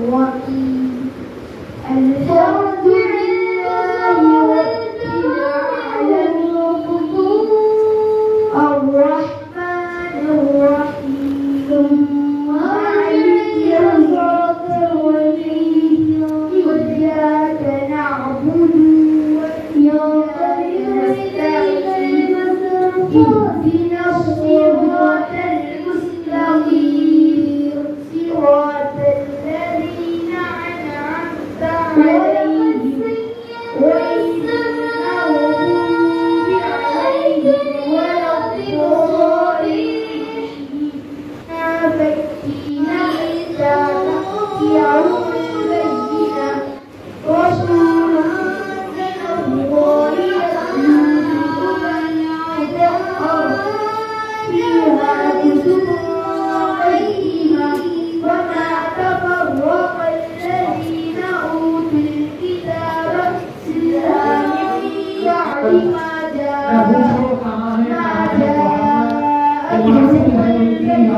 الرحيم الحمد لله رب العالمين الرحمن الرحيم مالك يوم الدين إياك نعبد وإياك نستعين اهدنا الصراط المستقيم صراط الذين أنعمت عليهم غير المغضوب عليهم ولا الضالين فإن إذا يوم البينة رسول من الله يتلو مطهرا فيها كتب قيمة وما تفرق الذين أوتوا الكتاب إلا من بعد ما جاءتهم البينة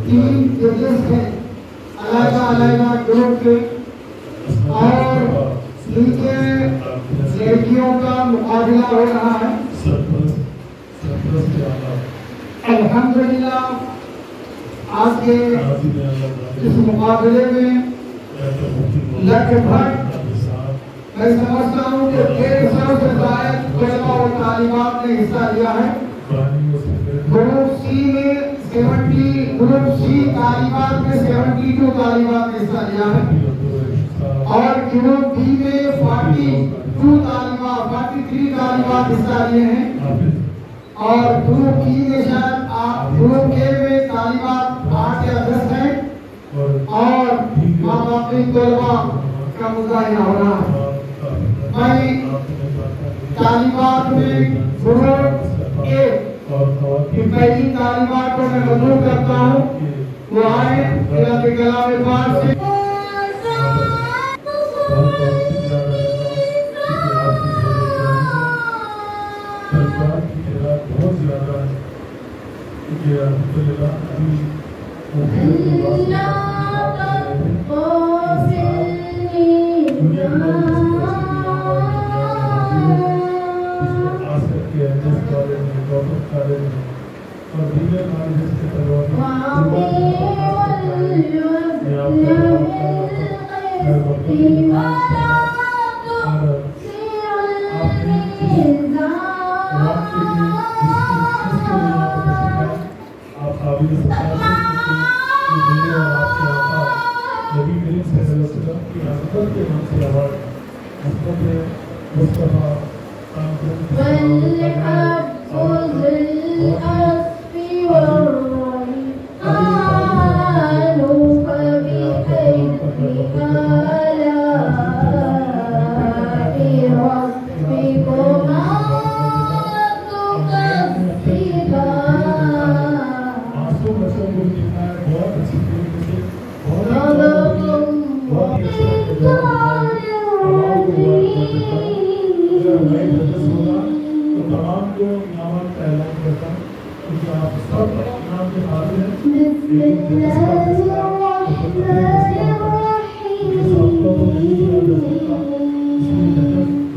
تین ججز ہیں علیحدہ گروپ کے اور نیچے لڑکیوں کا مقابلہ ہو رہا ہے. الحمدللہ آج کے اس مقابلے میں لگ بھگ میں سمجھتا ہوں کہ 150 سے زائد طلباء و طالبات نے حصہ لیا ہے. گروپ سی میں 70 گروپ سی طالبات میں 72 طالبات نے حصہ لیا ہے اور گروپ بی میں 43 طالبات حصہ لیے ہیں اور گروپ ای میں شاید گروپ اے میں طالبات 8 یا 10 ہیں اور باقی طلباء کا مظاہرہ ہو رہا ہے. میں طالبات میں گروپ اے کی پہلی طالبات کو میں مدعو کرتا ہوں وہ آئے اللہ کے کلام پاک سے. بہت زیادہ ہے کیونکہ الحمدللہ ابھی اور دیگر کالجز کے طلباء آپ قابل سکتا ہے کہ میرے اور آپ کے آقا نبی کریم صلی اللہ علیہ وسلم کی عظمت کے نام سے آواز عظمت مصطفیٰ تمام کو انعامات کا اعلان کرتا ہوں کیونکہ آپ سب انعام کے حاضر ہیں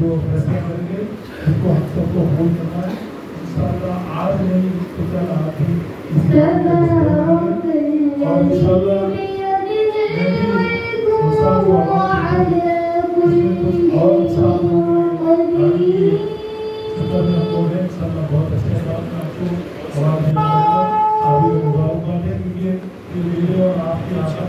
جو فیصلہ کریں گے اس کو ہم سب کو قبول کرنا ہے انشاءاللہ. آج نہیں تو کل آپ بھی اور انشاءاللہ میں بھی مساق و آواز اور انسان بہت اچھے بات میں آپ کو آواز دینا چاہتا ہوں. آپ بھی مبارکباد ہے کیونکہ میرے اور آپ کے آسان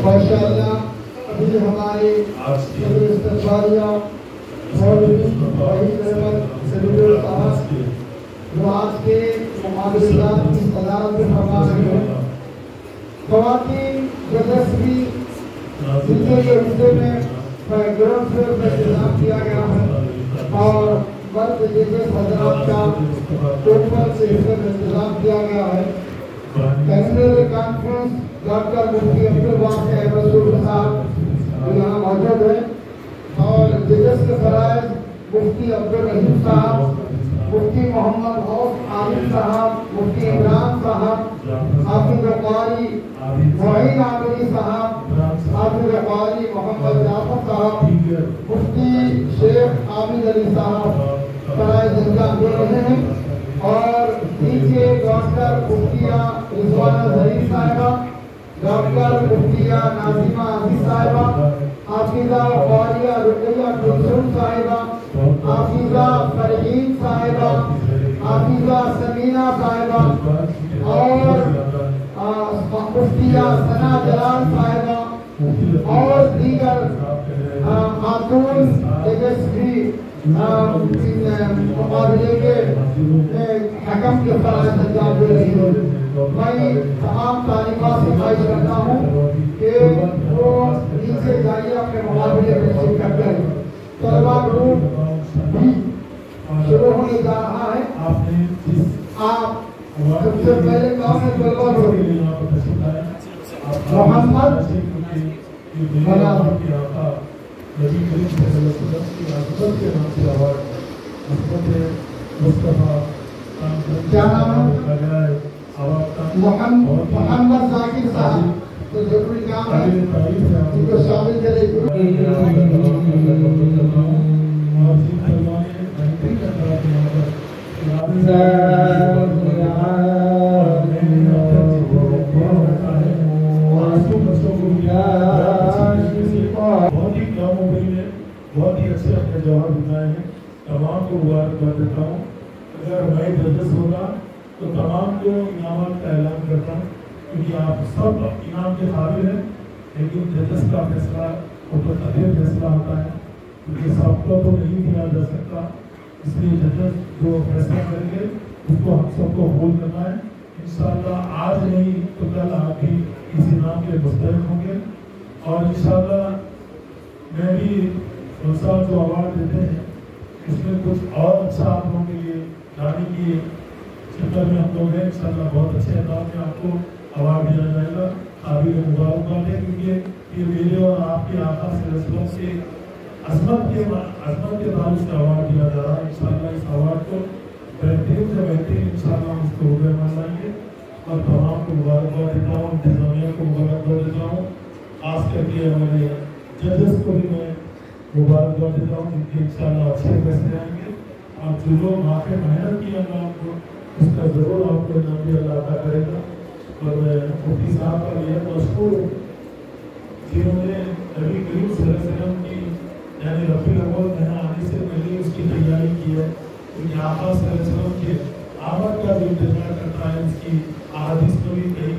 ماشاءاللہ ابھی ہمارے استقبالیہ جو آج کے معاملات کی صدارت میں فرما رہے ہیں. خواتین جدسری زندگی کے حصے میں گراؤنڈ فلور کا انتظام کیا گیا ہے اور مرد جیسے حضرات کا اوپر سے حصے میں انتظام کیا گیا ہے. کینڈل کانفرنس ڈاکٹر مفتی عبدالواقع رسول صاحب یہاں موجود ہیں اور ججز کے فرائض مفتی عبدالرحیم صاحب, مفتی محمد غوث عامر صاحب, مفتی عمران صاحب, حافظ قاری معین عامری صاحب, حافظ قاری محمد جعفر صاحب, مفتی شیخ عامر علی صاحب فرائض انجام دے رہے ہیں. اور نیچے ڈاکٹر مفتیہ رضوانہ ظہیر صاحبہ, ڈاکٹر مفتیہ ناظمہ عزیز صاحبہ, حافظہ قاریہ رقیہ کلثوم صاحبہ, حافظہ فرحین صاحبہ, حافظہ سمینہ صاحبہ اور مفتیہ ثنا جلال صاحبہ اور دیگر خاتون ججسری مقابلے کے حکم کے فرائض انجام دے رہی ہے. میں تمام طالبات سے خواہش کرتا ہوں کہ وہ نیچے جائیے اپنے مقابلے میں شرکت کریں. طلبہ گروپ بھی شروع ہونے جا رہا ہے. آپ سب سے پہلے کون ہے طلبہ گروپ؟ محمد نبی کریم صلی اللہ علیہ وسلم کی عظمت کے نام سے آواز عظمت مصطفیٰ کیا نام ہے؟ محمد ذاکر صاحب. تو ضروری کام ہے ان کو شامل کرے. بہت ہی اچھے اپنے جواب بتائے ہیں. تمام کو مبارکباد دیتا ہوں. اگر میں ججز ہوگا تو تمام کو انعامات کا اعلان کرتا ہوں کیونکہ آپ سب انعام کے قابل ہیں, لیکن ججز کا فیصلہ اوپر قدر فیصلہ ہوتا ہے کیونکہ سب کو تو نہیں دیا جا سکتا. اس لیے ججز جو فیصلہ کریں گے اس کو ہم سب کو قبول کرنا ہے. انشاءاللہ آج نہیں تو کل آپ بھی اس انعام کے مستحق ہوں گے. اور انشاءاللہ میں بھی صاحب جو اوارڈ دیتے ہیں اس میں کچھ اور اچھا آپ لوگوں کے لیے جانے کی شکل میں ہم لوگ ہیں. انشاءاللہ بہت اچھے انداز میں آپ کو اوارڈ دیا جائے گا. قابل مبارکباد ہے کیونکہ یہ میرے اور آپ کے آقا صلی اللہ علیہ وسلم سے عظمت کے تعلق سے اوارڈ دیا جا رہا ہے. انشاءاللہ اس اوارڈ کو بہترین سے بہترین انشاءاللہ اس کو روبے مان لائیں گے. اور تمام کو مبارکباد دیتا ہوں, انتظامیہ کو مبارکباد دیتا ہوں, خاص کر کے ہمارے ججز کو بھی میں مبارکباد دیتا ہوں جن کے انشاءاللہ اچھے فیصلے آئیں گے. اور جو لوگ واقعی محنت کی اللہ آپ کو اس کا ضرور آپ کو انعام بھی اللہ عطا کرے گا. اور میں مفتی صاحب کا یہ مشکور جنہوں نے نبی کریم صلی اللہ علیہ وسلم کی یعنی ربیع الاول مہینہ آنے سے پہلے اس کی تیاری کی ہے. کیونکہ آقا صلی اللہ علیہ وسلم کے آمد کا جو انتظار کرتا ہے اس کی احادیث میں بھی کئی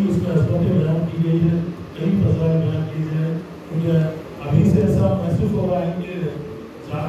اس میں عظمتیں بیان کی گئی ہے, کئی فضائل بیان کی گئی ہے. مجھے ابھی سے ایسا محسوس ہو رہا ہے کہ